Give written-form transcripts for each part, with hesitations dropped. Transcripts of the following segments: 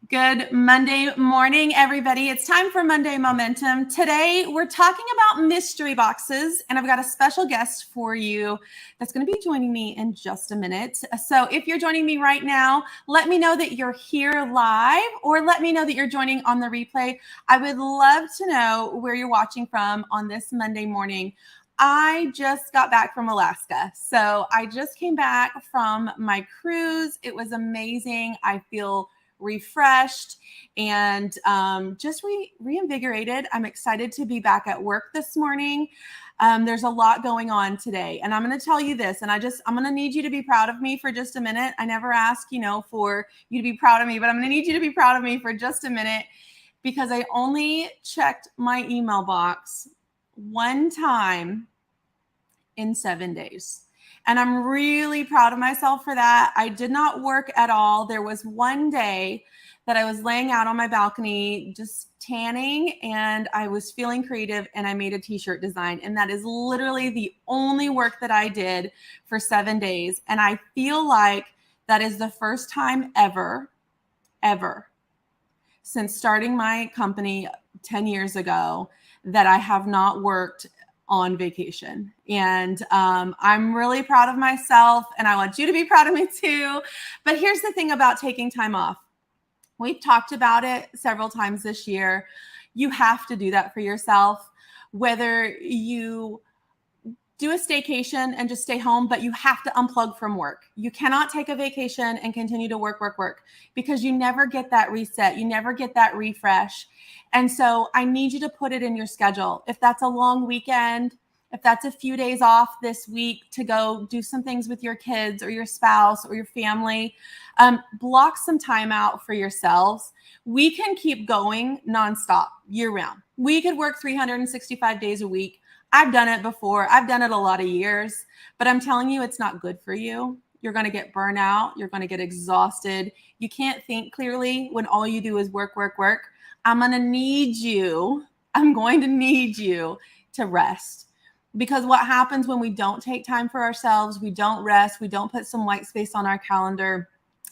Good Monday morning, everybody. It's time for Monday Momentum. Today, we're talking about mystery boxes, and I've got a special guest for you that's going to be joining me in just a minute. So if you're joining me right now, let me know that you're here live, or let me know that you're joining on the replay. I would love to know where you're watching from on this Monday morning. I just got back from Alaska. So I just came back from my cruise. It was amazing. I feel refreshed and just reinvigorated. I'm excited to be back at work this morning. There's a lot going on today, and I'm going to tell you this, and I'm going to need you to be proud of me for just a minute. I never ask, for you to be proud of me, but I'm going to need you to be proud of me for just a minute because I only checked my email box one time in 7 days. And I'm really proud of myself for that. I did not work at all. There was one day that I was laying out on my balcony, just tanning, and I was feeling creative, and I made a t-shirt design. And that is literally the only work that I did for 7 days. And I feel like that is the first time ever, since starting my company 10 years ago, that I have not worked on vacation. And I'm really proud of myself, and I want you to be proud of me too. But here's the thing about taking time off. We've talked about it several times this year. You have to do that for yourself, whether you do a staycation and just stay home, but you have to unplug from work. You cannot take a vacation and continue to work, because you never get that reset. You never get that refresh. And so I need you to put it in your schedule. If that's a long weekend, if that's a few days off this week to go do some things with your kids or your spouse or your family, block some time out for yourselves. We can keep going nonstop year round. We could work 365 days a week. I've done it before. I've done it a lot of years, but I'm telling you, it's not good for you. You're going to get burnout. You're going to get exhausted. You can't think clearly when all you do is work. I'm going to need you to rest, because what happens when we don't take time for ourselves, we don't rest, we don't put some white space on our calendar,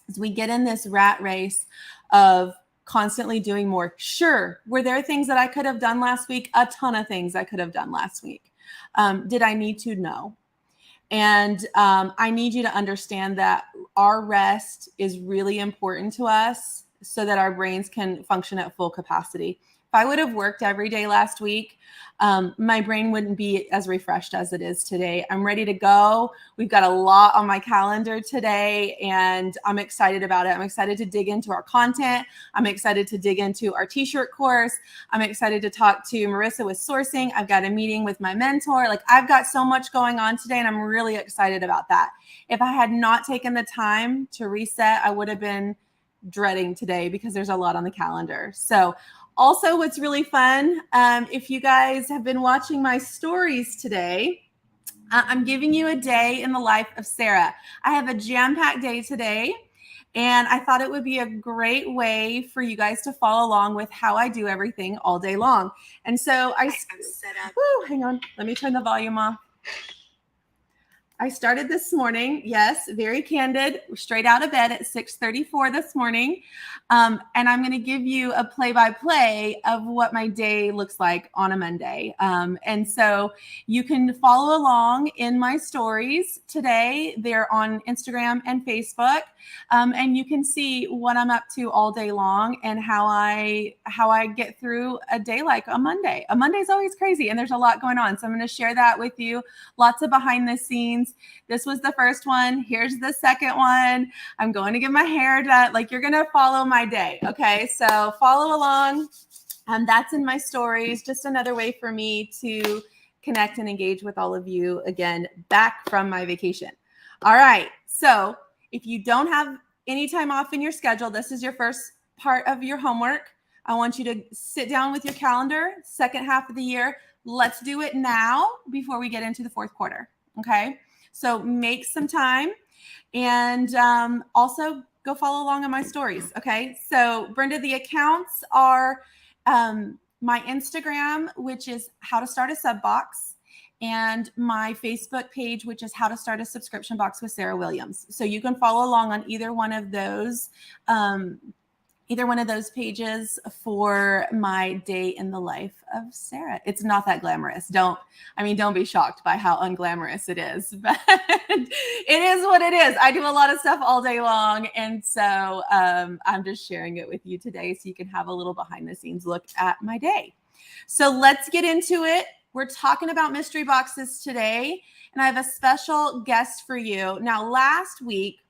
is we get in this rat race of constantly doing more. Sure, were there things that I could have done last week? A ton of things I could have done last week. Did I need to? No. And I need you to understand that our rest is really important to us so that our brains can function at full capacity. If I would have worked every day last week, my brain wouldn't be as refreshed as it is today. I'm ready to go. We've got a lot on my calendar today, and I'm excited about it. I'm excited to dig into our content. I'm excited to dig into our t-shirt course. I'm excited to talk to Marissa with sourcing. I've got a meeting with my mentor. I've got so much going on today, and I'm really excited about that. If I had not taken the time to reset, I would have been dreading today because there's a lot on the calendar. So also, what's really fun, if you guys have been watching my stories today, I'm giving you a day in the life of Sarah. I have a jam-packed day today, and I thought it would be a great way for you guys to follow along with how I do everything all day long. And so I'm set up. Hang on. Let me turn the volume off. I started this morning, yes, very candid, straight out of bed at 6:34 this morning. And I'm going to give you a play-by-play of what my day looks like on a Monday. And so you can follow along in my stories today. They're on Instagram and Facebook. And you can see what I'm up to all day long and how I get through a day like a Monday. A Monday's always crazy, and there's a lot going on. So I'm going to share that with you. Lots of behind the scenes. This was the first one. Here's the second one. I'm going to get my hair done. You're going to follow my day. Okay. So follow along. That's in my stories. Just another way for me to connect and engage with all of you again, back from my vacation. All right. So if you don't have any time off in your schedule, this is your first part of your homework. I want you to sit down with your calendar, second half of the year. Let's do it now before we get into the fourth quarter. Okay. So make some time, and also go follow along on my stories. Okay. So Brenda, the accounts are my Instagram, which is how to start a sub box, and my Facebook page, which is how to start a subscription box with Sarah Williams. So you can follow along on either one of those either one of those pages for my day in the life of Sarah. It's not that glamorous. Don't be shocked by how unglamorous it is, but it is what it is. I do a lot of stuff all day long. And so I'm just sharing it with you today so you can have a little behind the scenes look at my day. So let's get into it. We're talking about mystery boxes today, and I have a special guest for you. Now, last week,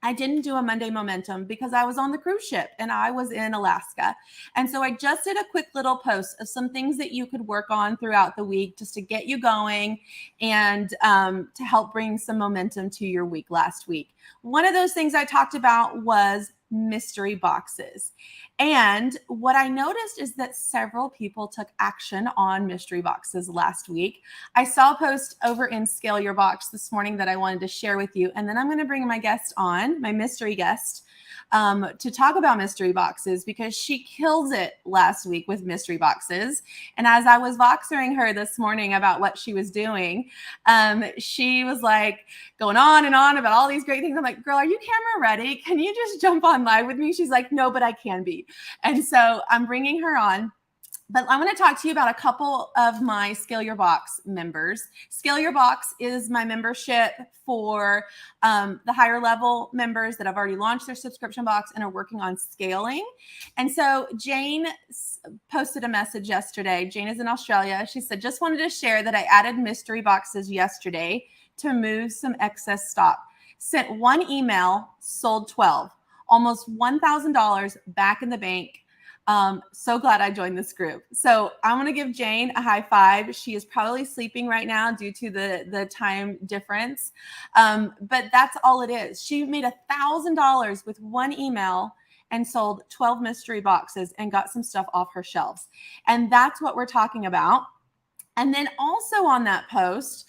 I didn't do a Monday Momentum because I was on the cruise ship and I was in Alaska. And so I just did a quick little post of some things that you could work on throughout the week just to get you going and to help bring some momentum to your week last week. One of those things I talked about was mystery boxes. And what I noticed is that several people took action on mystery boxes last week. I saw a post over in Scale Your Box this morning that I wanted to share with you. And then I'm going to bring my guest on, my mystery guest, to talk about mystery boxes because she kills it last week with mystery boxes. And as I was voxering her this morning about what she was doing, she was like going on and on about all these great things. I'm like, girl, are you camera ready? Can you just jump on live with me? She's like, no, but I can be. And so I'm bringing her on. But I want to talk to you about a couple of my Scale Your Box members. Scale Your Box is my membership for the higher level members that have already launched their subscription box and are working on scaling. And so Jane posted a message yesterday. Jane is in Australia. She said, just wanted to share that I added mystery boxes yesterday to move some excess stock. Sent one email, sold 12, almost $1,000 back in the bank. So glad I joined this group. So I want to give Jane a high five. She is probably sleeping right now due to the time difference. But that's all it is. She made $1,000 with one email and sold 12 mystery boxes and got some stuff off her shelves. And that's what we're talking about. And then also on that post,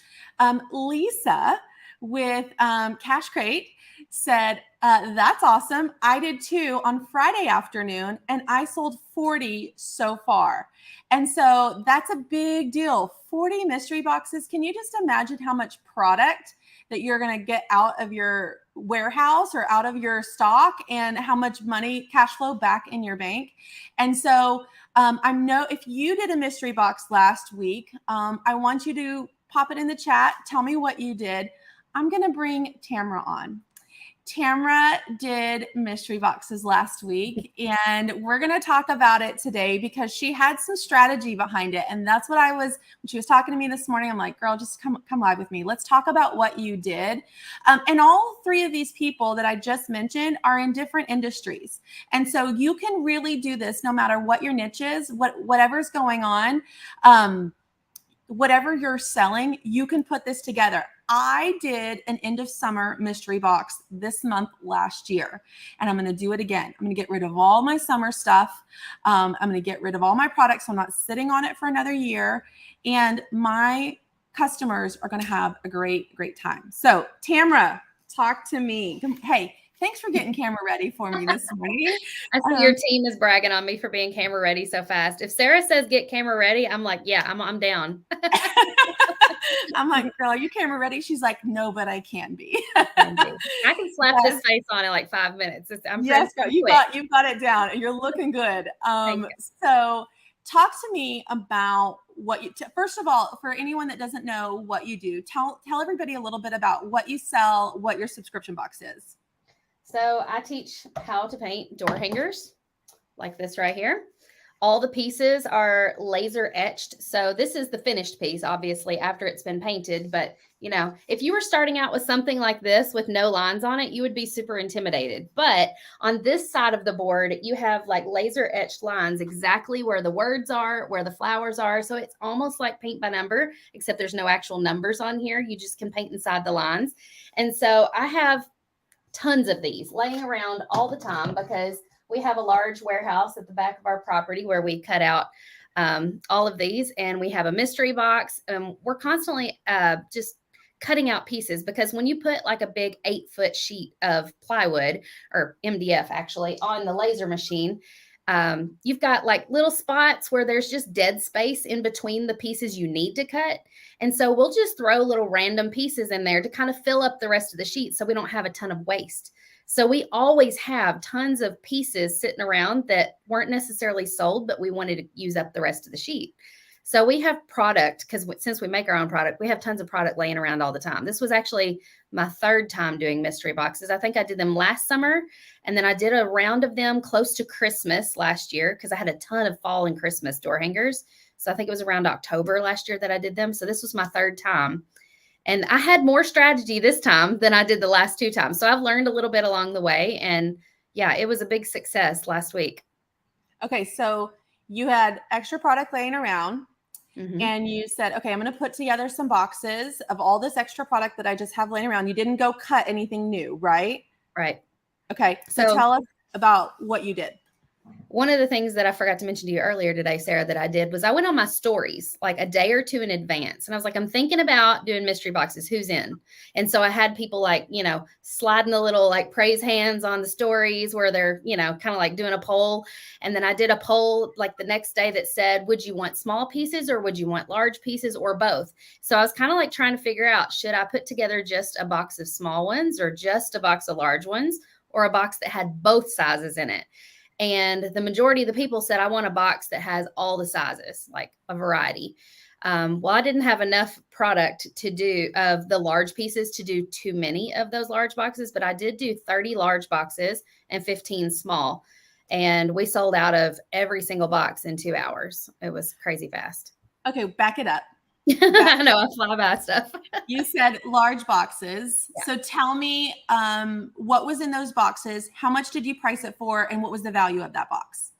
Lisa with Cash Crate said, that's awesome. I did too on Friday afternoon, and I sold 40 so far. And so that's a big deal. 40 mystery boxes. Can you just imagine how much product that you're going to get out of your warehouse or out of your stock and how much money, cash flow back in your bank? And so I know if you did a mystery box last week, I want you to pop it in the chat. Tell me what you did. I'm going to bring Tamra on. Tamra did mystery boxes last week, and we're going to talk about it today because she had some strategy behind it. And that's what when she was talking to me this morning, I'm like, girl, just come live with me. Let's talk about what you did. And all three of these people that I just mentioned are in different industries. And so you can really do this no matter what your niche is, whatever's going on. Whatever you're selling, you can put this together. I did an end of summer mystery box this month last year, and I'm going to do it again. I'm going to get rid of all my summer stuff. I'm going to get rid of all my products so I'm not sitting on it for another year, and my customers are going to have a great, great time. So Tamra, talk to me. Hey, thanks for getting camera ready for me this morning. I see your team is bragging on me for being camera ready so fast. If Sarah says get camera ready, I'm like, yeah, I'm down. I'm like, girl, are you camera ready? She's like, no, but I can be. I can slap this face on in like 5 minutes. Yes, girl, you've got it down, and you're looking good. So talk to me about what you, first of all, for anyone that doesn't know what you do, tell everybody a little bit about what you sell, what your subscription box is. So I teach how to paint door hangers like this right here. All the pieces are laser etched. So this is the finished piece, obviously, after it's been painted. But, you know, if you were starting out with something like this with no lines on it, you would be super intimidated. But on this side of the board, you have like laser etched lines exactly where the words are, where the flowers are. So it's almost like paint by number, except there's no actual numbers on here. You just can paint inside the lines. And so I have tons of these laying around all the time because we have a large warehouse at the back of our property where we cut out all of these, and we have a mystery box. We're constantly just cutting out pieces because when you put like a big 8-foot sheet of plywood or MDF actually on the laser machine, you've got like little spots where there's just dead space in between the pieces you need to cut. And so we'll just throw little random pieces in there to kind of fill up the rest of the sheet so we don't have a ton of waste. So we always have tons of pieces sitting around that weren't necessarily sold, but we wanted to use up the rest of the sheet. So we have product, because since we make our own product, we have tons of product laying around all the time. This was actually my third time doing mystery boxes. I think I did them last summer, and then I did a round of them close to Christmas last year because I had a ton of fall and Christmas door hangers. So I think it was around October last year that I did them. So this was my third time. And I had more strategy this time than I did the last two times. So I've learned a little bit along the way. And yeah, it was a big success last week. Okay, so you had extra product laying around. Mm-hmm. And you said, okay, I'm going to put together some boxes of all this extra product that I just have laying around. You didn't go cut anything new, right? Right. Okay. So tell us about what you did. One of the things that I forgot to mention to you earlier today, Sarah, that I did was I went on my stories like a day or two in advance. And I was like, I'm thinking about doing mystery boxes. Who's in? And so I had people like, sliding the little like praise hands on the stories where they're, kind of like doing a poll. And then I did a poll like the next day that said, would you want small pieces or would you want large pieces or both? So I was kind of like trying to figure out, should I put together just a box of small ones or just a box of large ones or a box that had both sizes in it? And the majority of the people said, I want a box that has all the sizes, like a variety. Well, I didn't have enough product to do of the large pieces to do too many of those large boxes, but I did do 30 large boxes and 15 small. And we sold out of every single box in 2 hours. It was crazy fast. Okay, back it up. I know, I fly by stuff. You said large boxes. Yeah. So tell me what was in those boxes, how much did you price it for, and what was the value of that box?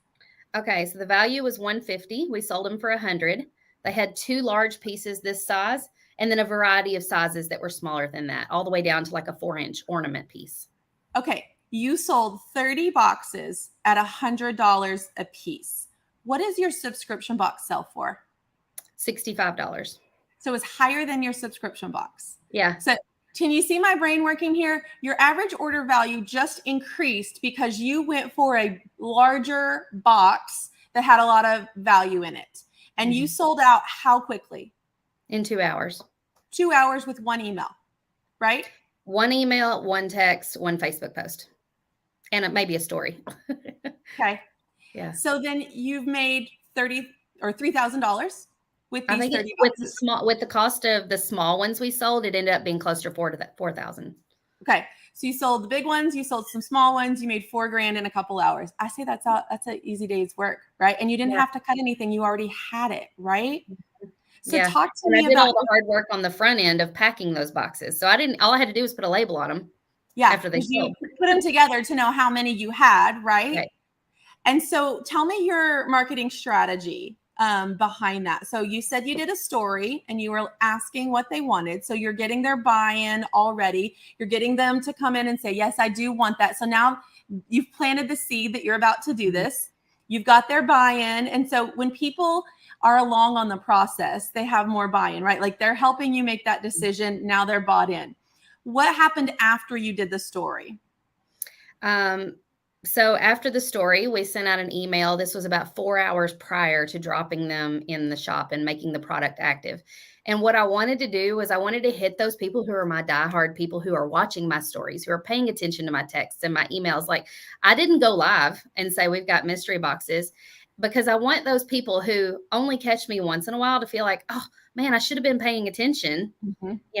Okay, so the value was $150. We sold them for $100. They had 2 large pieces this size, and then a variety of sizes that were smaller than that, all the way down to like a 4-inch ornament piece. Okay, you sold 30 boxes at $100 a piece. What does your subscription box sell for? $65. So it's higher than your subscription box. Yeah. So can you see my brain working here? Your average order value just increased because you went for a larger box that had a lot of value in it. And you sold out how quickly? In 2 hours. 2 hours with one email, right? 1 email, 1 text, 1 Facebook post, and maybe a story. Okay. Yeah. So then you've made $30,000 or $3,000 with these 30 boxes. With the cost of the small ones we sold, it ended up being closer to $4,000. Okay. So you sold the big ones, you sold some small ones, you made $4,000 in a couple hours. I say that's an easy day's work, right? And you didn't have to cut anything. You already had it, right? So talk to me about. I did all the hard the work on the front end of packing those boxes. So all I had to do was put a label on them. Yeah. After they sold. You put them together to know how many you had, right? And so tell me your marketing strategy behind that. So you said you did a story and you were asking what they wanted. So you're getting their buy-in already. You're getting them to come in and say, yes, I do want that. So now you've planted the seed that you're about to do this. You've got their buy-in. And so when people are along on the process, they have more buy-in, right? Like they're helping you make that decision. Now they're bought in. What happened after you did the story? So after the story, we sent out an email. This was about 4 hours prior to dropping them in the shop and making the product active. And what I wanted to do was I wanted to hit those people who are my diehard people who are watching my stories, who are paying attention to my texts and my emails. Like I didn't go live and say, we've got mystery boxes, because I want those people who only catch me once in a while to feel like, oh man, I should have been paying attention.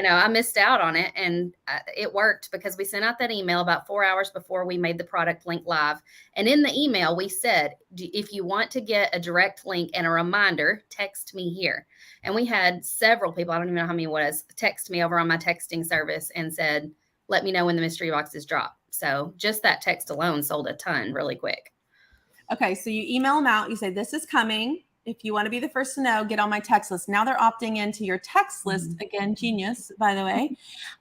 I missed out on it. And it worked because we sent out that email about 4 hours before we made the product link live. And in the email, we said, if you want to get a direct link and a reminder, text me here. And we had several people, I don't even know how many it was, text me over on my texting service and said, let me know when the mystery boxes drop. So just that text alone sold a ton really quick. Okay. So you email them out. You say, this is coming. If you want to be the first to know, get on my text list. Now they're opting into your text list. Again, genius, by the way.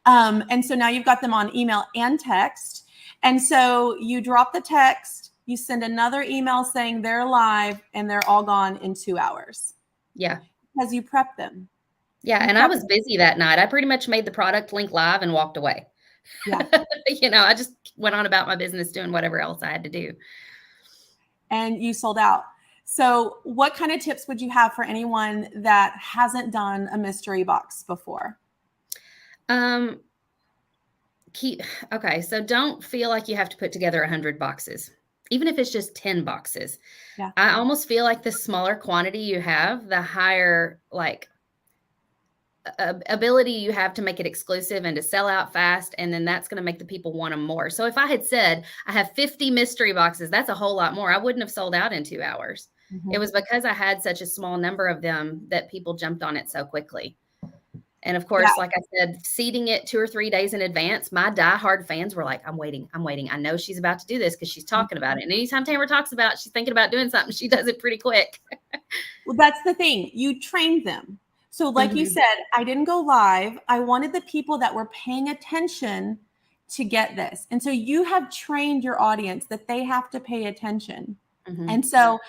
And so now you've got them on email and text. And so you drop the text, you send another email saying they're live and they're all gone in 2 hours. Yeah. Because you prep them. Yeah. And I was busy that night. I pretty much made the product link live and walked away. Yeah. I just went on about my business doing whatever else I had to do. And you sold out. So what kind of tips would you have for anyone that hasn't done a mystery box before? Okay, so don't feel like you have to put together 100 boxes, even if it's just 10 boxes. Yeah. I almost feel like the smaller quantity you have, the higher like ability you have to make it exclusive and to sell out fast, and then that's going to make the people want them more. So if I had said I have 50 mystery boxes, that's a whole lot more. I wouldn't have sold out in 2 hours. It was because I had such a small number of them that people jumped on it so quickly. And of Yeah. course, like I said, seeding it 2 or 3 days in advance, my diehard fans were like, I'm waiting. I know she's about to do this because she's talking about it. And anytime Tamara talks about it, she's thinking about doing something, she does it pretty quick. Well, that's the thing. You trained them. So, like you Mhm. said, I didn't go live. I wanted the people that were paying attention to get this. And so you have trained your audience that they have to pay attention. Mhm. And so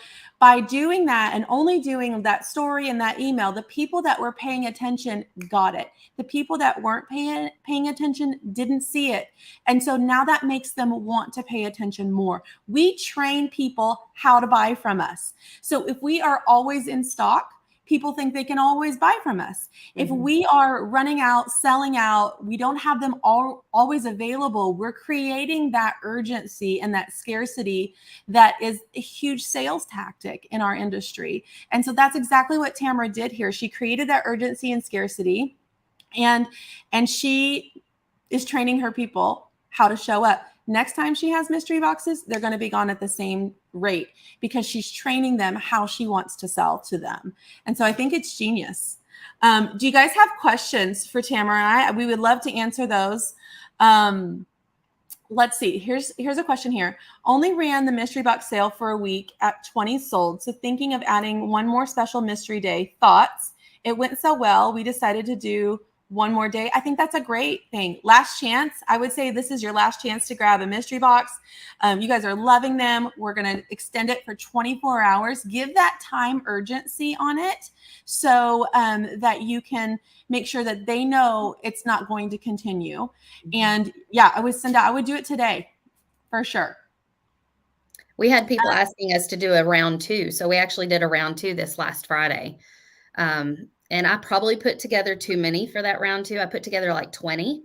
by doing that and only doing that story and that email, the people that were paying attention got it. The people that weren't paying attention didn't see it. And so now that makes them want to pay attention more. We train people how to buy from us. So if we are always in stock, people think they can always buy from us. If we are running out, selling out, we don't have them always available, we're creating that urgency and that scarcity that is a huge sales tactic in our industry. And so that's exactly what Tamara did here. She created that urgency and scarcity, and she is training her people how to show up. Next time she has mystery boxes, they're going to be gone at the same rate because she's training them how she wants to sell to them. And so I think it's genius. Do you guys have questions for Tamara and I? We would love to answer those. Let's see. Here's a question here. Only ran the mystery box sale for a week at 20 sold. So thinking of adding one more special mystery day. Thoughts? It went so well. We decided to do one more day. I think that's a great thing. Last chance. I would say this is your last chance to grab a mystery box. You guys are loving them. We're going to extend it for 24 hours. Give that time urgency on it so that you can make sure that they know it's not going to continue. And yeah, I would do it today for sure. We had people asking us to do a round 2. So we actually did a round 2 this last Friday. And I probably put together too many for that round 2. I put together like 20.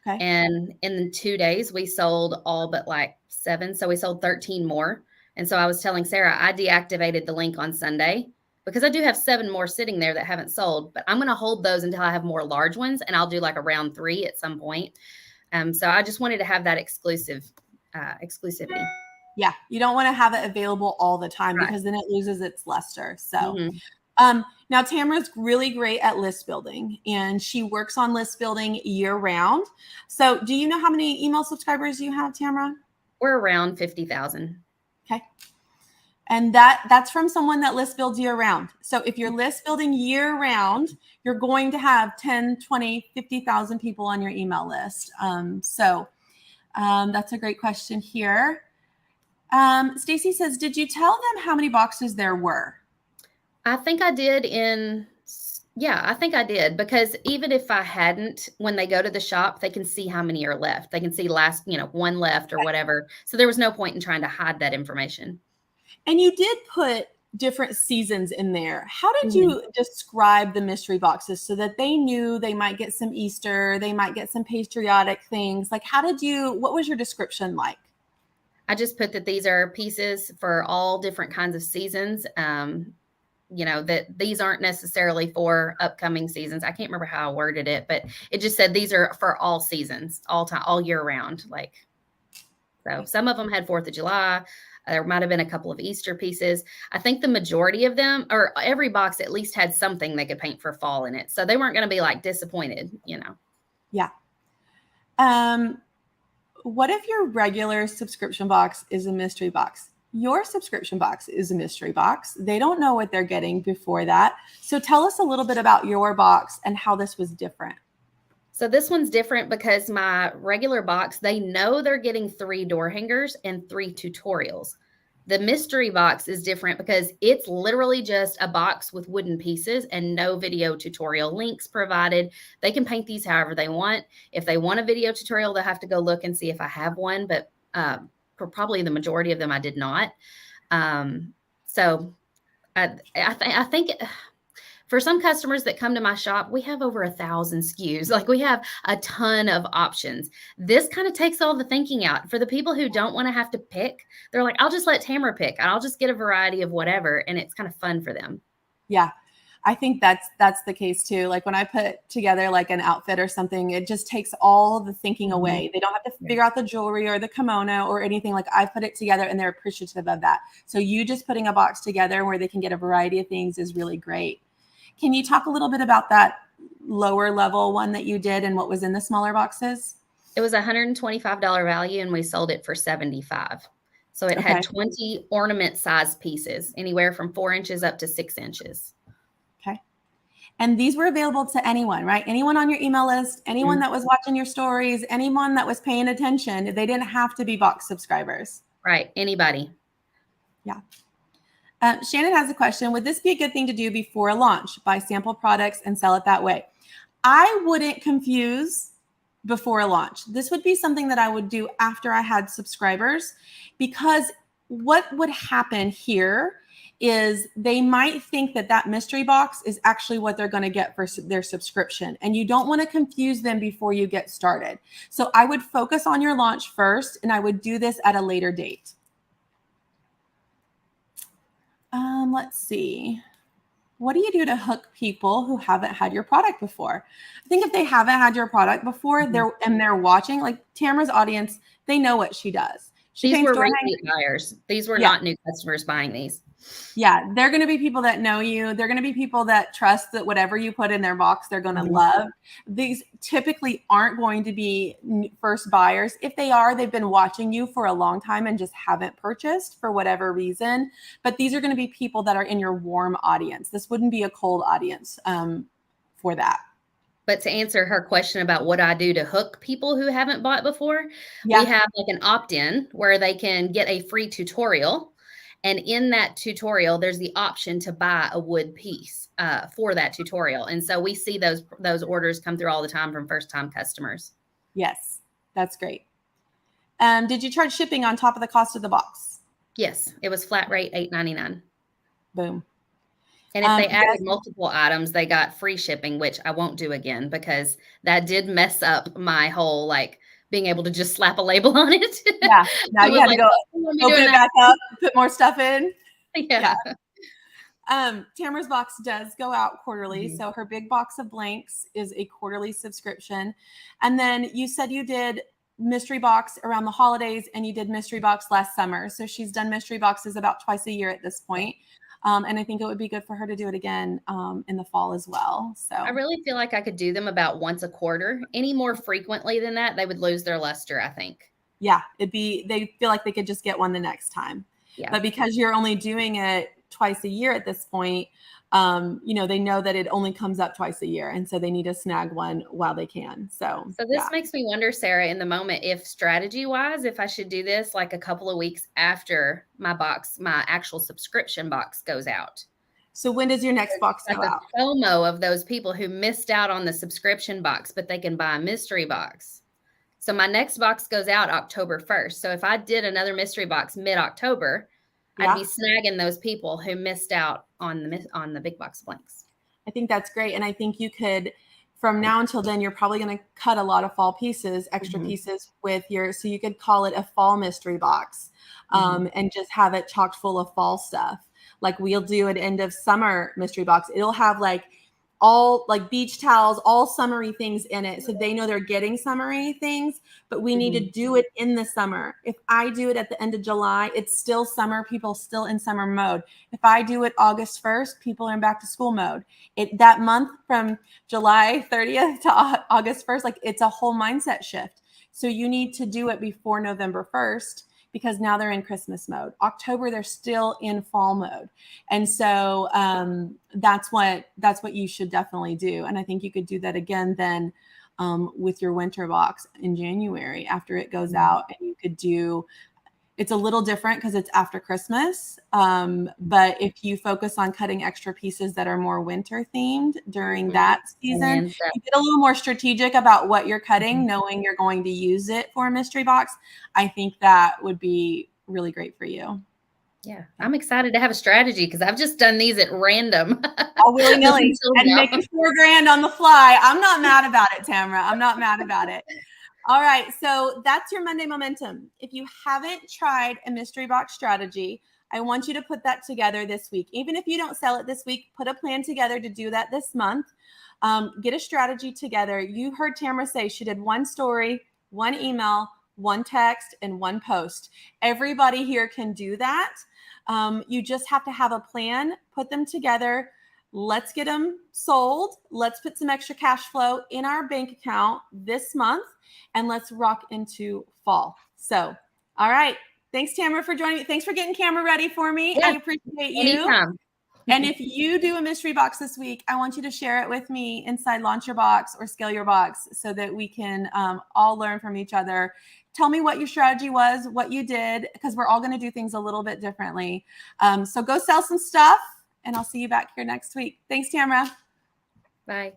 Okay. And in 2 days, we sold all but like 7. So we sold 13 more. And so I was telling Sarah, I deactivated the link on Sunday because I do have 7 more sitting there that haven't sold, but I'm going to hold those until I have more large ones, and I'll do like a round 3 at some point. So I just wanted to have that exclusivity. Yeah, you don't want to have it available all the time Right. because then it loses its luster. So now Tamara's really great at list building, and she works on list building year round. So do you know how many email subscribers you have, Tamara? We're around 50,000. Okay. And that's from someone that list builds year round. So if you're list building year round, you're going to have 10, 20, 50,000 people on your email list. That's a great question here. Stacy says, did you tell them how many boxes there were? I think I did I think I did, because even if I hadn't, when they go to the shop, they can see how many are left. They can see one left or whatever. So there was no point in trying to hide that information. And you did put different seasons in there. How did you describe the mystery boxes so that they knew they might get some Easter, they might get some patriotic things? Like, what was your description like? I just put that these are pieces for all different kinds of seasons. That these aren't necessarily for upcoming seasons. I can't remember how I worded it, but it just said these are for all seasons, all time, all year round. So some of them had 4th of July. There might have been a couple of Easter pieces. I think the majority of them, or every box at least, had something they could paint for fall in it. So they weren't going to be like disappointed, Yeah. What if your regular subscription box is a mystery box? Your subscription box is a mystery box. They don't know what they're getting before that. So tell us a little bit about your box and how this was different. So this one's different because my regular box, they know they're getting 3 door hangers and 3 tutorials. The mystery box is different because it's literally just a box with wooden pieces and no video tutorial links provided. They can paint these however they want. If they want a video tutorial, they'll have to go look and see if I have one, but for probably the majority of them, I did not. So I think For some customers that come to my shop, we have over 1,000 SKUs. Like we have a ton of options. This kind of takes all the thinking out. For the people who don't want to have to pick, they're like, I'll just let Tamara pick. I'll just get a variety of whatever. And it's kind of fun for them. Yeah. I think that's the case too. Like when I put together like an outfit or something, it just takes all the thinking away. They don't have to figure out the jewelry or the kimono or anything. Like I put it together and they're appreciative of that. So you just putting a box together where they can get a variety of things is really great. Can you talk a little bit about that lower level one that you did and what was in the smaller boxes? It was $125 value and we sold it for $75. So it had 20 ornament size pieces, anywhere from 4 inches up to 6 inches. Okay. And these were available to anyone, right? Anyone on your email list, anyone that was watching your stories, anyone that was paying attention. They didn't have to be box subscribers. Right. Anybody. Yeah. Shannon has a question. Would this be a good thing to do before a launch? Buy sample products and sell it that way? I wouldn't confuse before a launch. This would be something that I would do after I had subscribers, because what would happen here is they might think that that mystery box is actually what they're going to get for their subscription. And you don't want to confuse them before you get started. So I would focus on your launch first, and I would do this at a later date. Let's see. What do you do to hook people who haven't had your product before? I think if they haven't had your product before, they're watching, like Tamara's audience, they know what she does. These were repeat buyers. These were not new customers buying these. Yeah, they're going to be people that know you. They're going to be people that trust that whatever you put in their box, they're going to love. These typically aren't going to be first buyers. If they are, they've been watching you for a long time and just haven't purchased for whatever reason. But these are going to be people that are in your warm audience. This wouldn't be a cold audience for that. But to answer her question about what I do to hook people who haven't bought before, we have like an opt-in where they can get a free tutorial. And in that tutorial, there's the option to buy a wood piece for that tutorial. And so we see those orders come through all the time from first-time customers. Yes, that's great. Did you charge shipping on top of the cost of the box? Yes, it was flat rate $8.99. Boom. And if they added multiple items, they got free shipping, which I won't do again because that did mess up my whole being able to just slap a label on it. Yeah. Now you have to go open it back up, put more stuff in. Yeah. Tamara's box does go out quarterly. So her big box of blanks is a quarterly subscription. And then you said you did mystery box around the holidays and you did mystery box last summer. So she's done mystery boxes about twice a year at this point. And I think it would be good for her to do it again in the fall as well. So I really feel like I could do them about once a quarter. Any more frequently than that, they would lose their luster, I think. Yeah, they feel like they could just get one the next time. Yeah. But because you're only doing it twice a year at this point, they know that it only comes up twice a year. And so they need to snag one while they can. So this makes me wonder, Sarah, in the moment, if strategy wise, if I should do this like a couple of weeks after my actual subscription box goes out. So when does your next box go out? FOMO of those people who missed out on the subscription box, but they can buy a mystery box. So my next box goes out October 1st. So if I did another mystery box mid-October, I'd be snagging those people who missed out on the big box blanks. I think that's great. And I think you could, from now until then, you're probably going to cut a lot of fall pieces, extra pieces so you could call it a fall mystery box and just have it chocked full of fall stuff. Like we'll do an end of summer mystery box. It'll have all beach towels, all summery things in it. So they know they're getting summery things, but we need to do it in the summer. If I do it at the end of July, it's still summer, people still in summer mode. If I do it August 1st, people are in back to school mode. That month from July 30th to August 1st, it's a whole mindset shift. So you need to do it before November 1st. Because now they're in Christmas mode. October, they're still in fall mode. And so that's what you should definitely do. And I think you could do that again then with your winter box in January after it goes out. And you could it's a little different because it's after Christmas. But if you focus on cutting extra pieces that are more winter themed during that season, you get a little more strategic about what you're cutting, knowing you're going to use it for a mystery box. I think that would be really great for you. Yeah, I'm excited to have a strategy because I've just done these at random. All willy-nilly and now. making $4,000 on the fly. I'm not mad about it, Tamara. I'm not mad about it. All right, so that's your Monday momentum. If you haven't tried a mystery box strategy, I want you to put that together this week. Even if you don't sell it this week, put a plan together to do that this month. Get a strategy together. You heard Tamara say she did one story, one email, one text, and one post. Everybody here can do that. You just have to have a plan, put them together. Let's get them sold. Let's put some extra cash flow in our bank account this month, and let's rock into fall. So, all right. Thanks, Tamara, for joining me. Thanks for getting camera ready for me. Yeah, I appreciate you. anytime. And if you do a mystery box this week, I want you to share it with me inside Launch Your Box or Scale Your Box so that we can all learn from each other. Tell me what your strategy was, what you did, because we're all going to do things a little bit differently. So go sell some stuff, and I'll see you back here next week. Thanks, Tamara. Bye.